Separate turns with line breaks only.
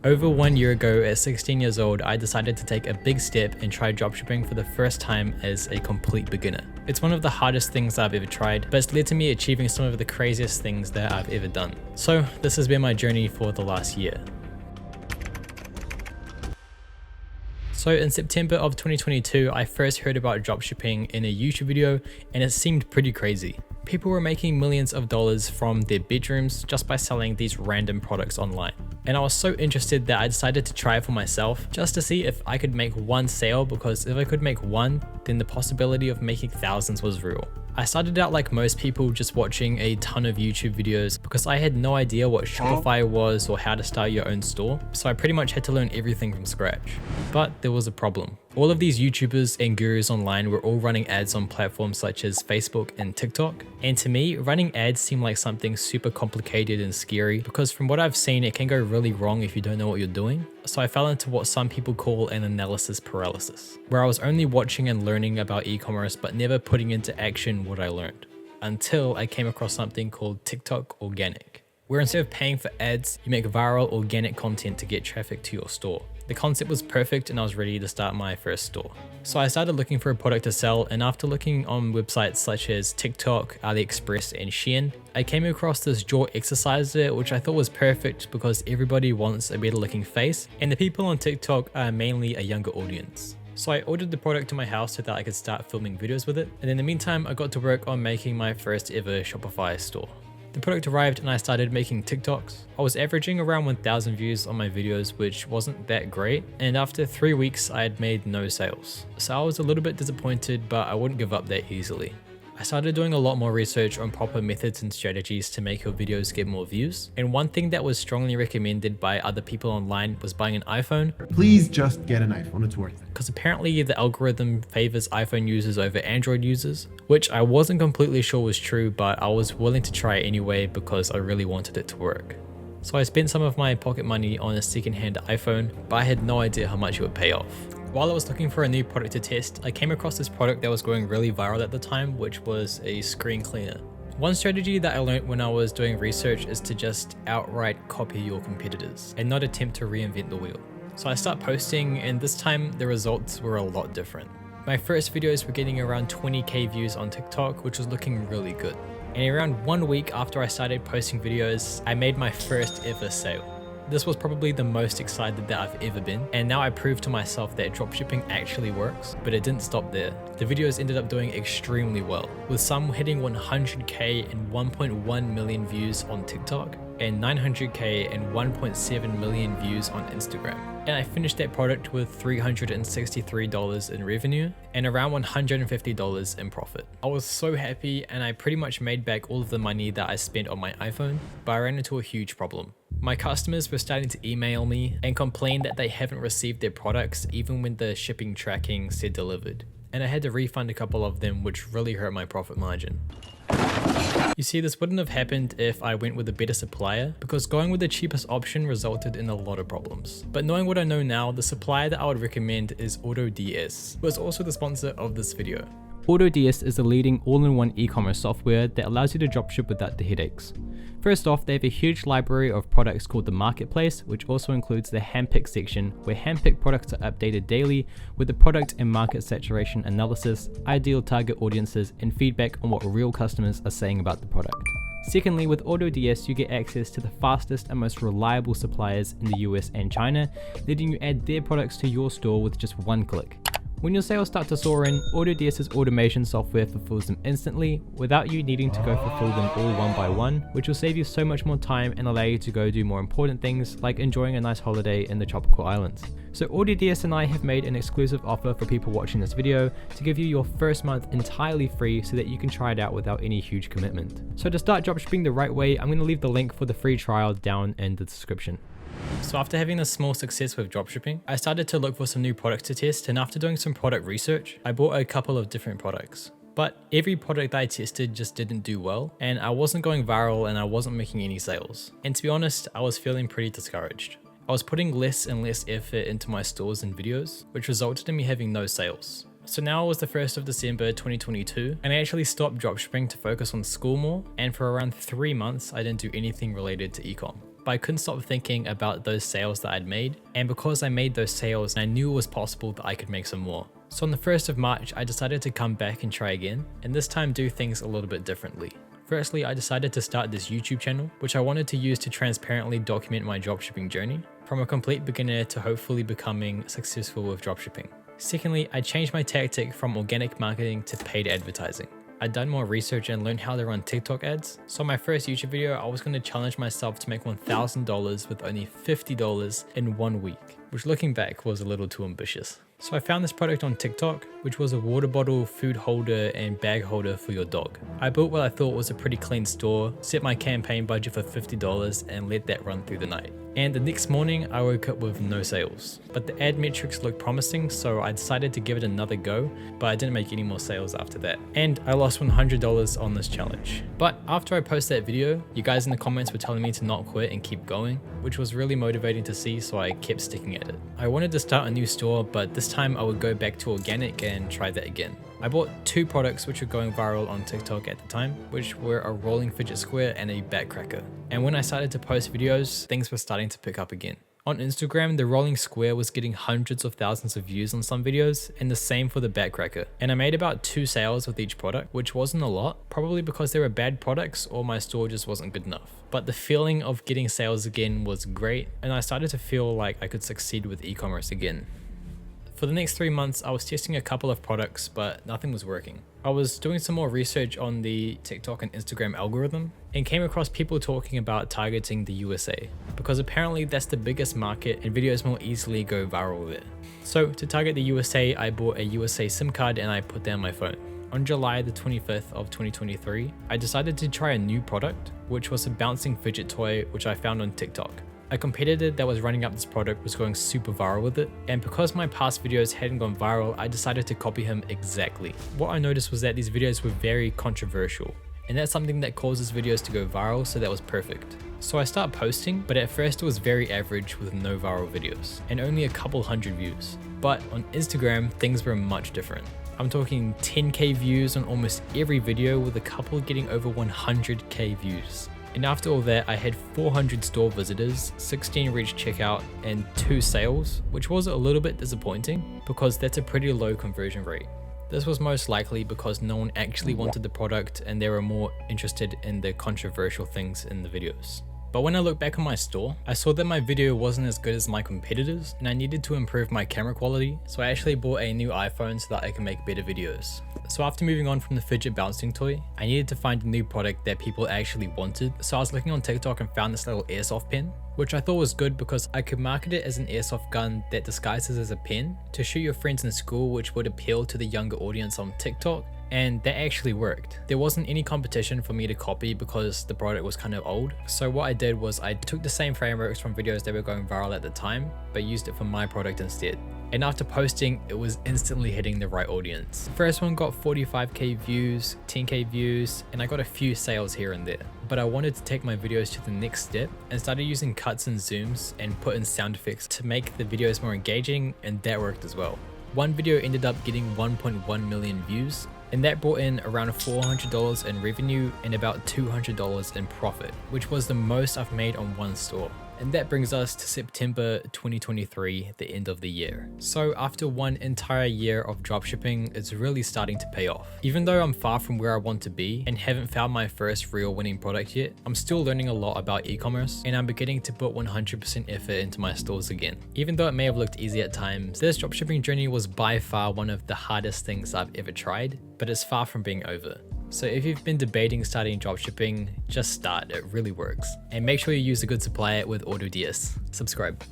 Over 1 year ago, at 16 years old, I decided to take a big step and try dropshipping for the first time as a complete beginner. It's one of the hardest things I've ever tried, but it's led to me achieving some of the craziest things that I've ever done. So this has been my journey for the last year. So in September of 2022, I first heard about dropshipping in a YouTube video, and it seemed pretty crazy. People were making millions of dollars from their bedrooms just by selling these random products online. And I was so interested that I decided to try it for myself just to see if I could make one sale, because if I could make one, then the possibility of making thousands was real. I started out like most people, just watching a ton of YouTube videos because I had no idea what Shopify was or how to start your own store, so I pretty much had to learn everything from scratch. But there was a problem. All of these YouTubers and gurus online were all running ads on platforms such as Facebook and TikTok, and to me, running ads seemed like something super complicated and scary because from what I've seen, it can go really wrong if you don't know what you're doing. So I fell into what some people call an analysis paralysis, where I was only watching and learning about e-commerce but never putting into action what I learned, until I came across something called TikTok Organic, where instead of paying for ads, you make viral organic content to get traffic to your store. The concept was perfect and I was ready to start my first store. So I started looking for a product to sell, and after looking on websites such as TikTok, AliExpress and Shein, I came across this jaw exerciser, which I thought was perfect because everybody wants a better looking face and the people on TikTok are mainly a younger audience. So I ordered the product to my house so that I could start filming videos with it, and in the meantime I got to work on making my first ever Shopify store. The product arrived and I started making TikToks. I was averaging around 1,000 views on my videos, which wasn't that great, and after 3 weeks I had made no sales. So I was a little bit disappointed, but I wouldn't give up that easily. I started doing a lot more research on proper methods and strategies to make your videos get more views, and one thing that was strongly recommended by other people online was buying an iPhone.
Please just get an iPhone, it's worth it.
Because apparently the algorithm favors iPhone users over Android users, which I wasn't completely sure was true, but I was willing to try it anyway because I really wanted it to work. So I spent some of my pocket money on a second-hand iPhone, but I had no idea how much it would pay off. While I was looking for a new product to test, I came across this product that was going really viral at the time, which was a screen cleaner. One strategy that I learned when I was doing research is to just outright copy your competitors and not attempt to reinvent the wheel. So I start posting, and this time the results were a lot different. My first videos were getting around 20k views on TikTok, which was looking really good. And around 1 week after I started posting videos, I made my first ever sale. This was probably the most excited that I've ever been, and now I proved to myself that dropshipping actually works, but it didn't stop there. The videos ended up doing extremely well, with some hitting 100k and 1.1 million views on TikTok, and 900k and 1.7 million views on Instagram. And I finished that product with $363 in revenue and around $150 in profit. I was so happy, and I pretty much made back all of the money that I spent on my iPhone, but I ran into a huge problem. My customers were starting to email me and complain that they haven't received their products even when the shipping tracking said delivered. And I had to refund a couple of them, which really hurt my profit margin. You see, this wouldn't have happened if I went with a better supplier, because going with the cheapest option resulted in a lot of problems. But knowing what I know now, the supplier that I would recommend is AutoDS, who is also the sponsor of this video. AutoDS is a leading all-in-one e-commerce software that allows you to dropship without the headaches. First off, they have a huge library of products called the Marketplace, which also includes the handpick section, where handpicked products are updated daily with the product and market saturation analysis, ideal target audiences, and feedback on what real customers are saying about the product. Secondly, with AutoDS, you get access to the fastest and most reliable suppliers in the US and China, letting you add their products to your store with just one click. When your sales start to soar in, AutoDS's automation software fulfills them instantly without you needing to go fulfill them all one by one, which will save you so much more time and allow you to go do more important things like enjoying a nice holiday in the tropical islands. So AutoDS and I have made an exclusive offer for people watching this video to give you your first month entirely free so that you can try it out without any huge commitment. So to start dropshipping the right way, I'm going to leave the link for the free trial down in the description. So after having a small success with dropshipping, I started to look for some new products to test, and after doing some product research, I bought a couple of different products. But every product that I tested just didn't do well, and I wasn't going viral and I wasn't making any sales. And to be honest, I was feeling pretty discouraged. I was putting less and less effort into my stores and videos, which resulted in me having no sales. So now it was the 1st of December 2022, and I actually stopped dropshipping to focus on school more, and for around 3 months I didn't do anything related to ecom. but I couldn't stop thinking about those sales that I'd made. And because I made those sales, I knew it was possible that I could make some more. So on the 1st of March, I decided to come back and try again, and this time do things a little bit differently. Firstly, I decided to start this YouTube channel, which I wanted to use to transparently document my dropshipping journey, from a complete beginner to hopefully becoming successful with dropshipping. Secondly, I changed my tactic from organic marketing to paid advertising. I'd done more research and learned how to run TikTok ads. So on my first YouTube video, I was going to challenge myself to make $1,000 with only $50 in 1 week, which looking back was a little too ambitious. So I found this product on TikTok, which was a water bottle, food holder, and bag holder for your dog. I built what I thought was a pretty clean store, set my campaign budget for $50 and let that run through the night. And the next morning, I woke up with no sales. But the ad metrics looked promising, so I decided to give it another go, but I didn't make any more sales after that. And I lost $100 on this challenge. But after I posted that video, you guys in the comments were telling me to not quit and keep going, which was really motivating to see, so I kept sticking at it. I wanted to start a new store, but this time I would go back to organic and try that again. I bought 2 products which were going viral on TikTok at the time, which were a rolling fidget square and a backcracker. And when I started to post videos, things were starting to pick up again. On Instagram, the rolling square was getting hundreds of thousands of views on some videos, and the same for the backcracker. And I made about 2 sales with each product, which wasn't a lot, probably because they were bad products or my store just wasn't good enough. But the feeling of getting sales again was great, and I started to feel like I could succeed with e-commerce again. For the next 3 months, I was testing a couple of products, but nothing was working. I was doing some more research on the TikTok and Instagram algorithm and came across people talking about targeting the USA, because apparently that's the biggest market and videos more easily go viral there. So to target the USA, I bought a USA SIM card and I put that on my phone. On July the 25th of 2023, I decided to try a new product, which was a bouncing fidget toy which I found on TikTok. A competitor that was running up this product was going super viral with it, and because my past videos hadn't gone viral, I decided to copy him exactly. What I noticed was that these videos were very controversial, and that's something that causes videos to go viral, so that was perfect. So I started posting, but at first it was very average with no viral videos, and only a couple hundred views. But on Instagram, things were much different. I'm talking 10k views on almost every video, with a couple getting over 100k views. And after all that, I had 400 store visitors, 16 reached checkout, and 2 sales, which was a little bit disappointing because that's a pretty low conversion rate. This was most likely because no one actually wanted the product and they were more interested in the controversial things in the videos. But when I look back on my store, I saw that my video wasn't as good as my competitors and I needed to improve my camera quality, so I actually bought a new iPhone so that I can make better videos. So after moving on from the fidget bouncing toy, I needed to find a new product that people actually wanted, so I was looking on TikTok and found this little airsoft pen, which I thought was good because I could market it as an airsoft gun that disguises as a pen to shoot your friends in school, which would appeal to the younger audience on TikTok. And that actually worked. There wasn't any competition for me to copy because the product was kind of old. So what I did was I took the same frameworks from videos that were going viral at the time, but used it for my product instead. And after posting, it was instantly hitting the right audience. The first one got 45k views, 10k views, and I got a few sales here and there. But I wanted to take my videos to the next step and started using cuts and zooms and put in sound effects to make the videos more engaging, and that worked as well. One video ended up getting 1.1 million views, and that brought in around $400 in revenue and about $200 in profit, which was the most I've made on one store. And that brings us to September 2023, the end of the year. So after one entire year of dropshipping, it's really starting to pay off. Even though I'm far from where I want to be and haven't found my first real winning product yet, I'm still learning a lot about e-commerce and I'm beginning to put 100% effort into my stores again. Even though it may have looked easy at times, this dropshipping journey was by far one of the hardest things I've ever tried, but it's far from being over. So if you've been debating starting dropshipping, just start, it really works. And make sure you use a good supplier with AutoDS. Subscribe.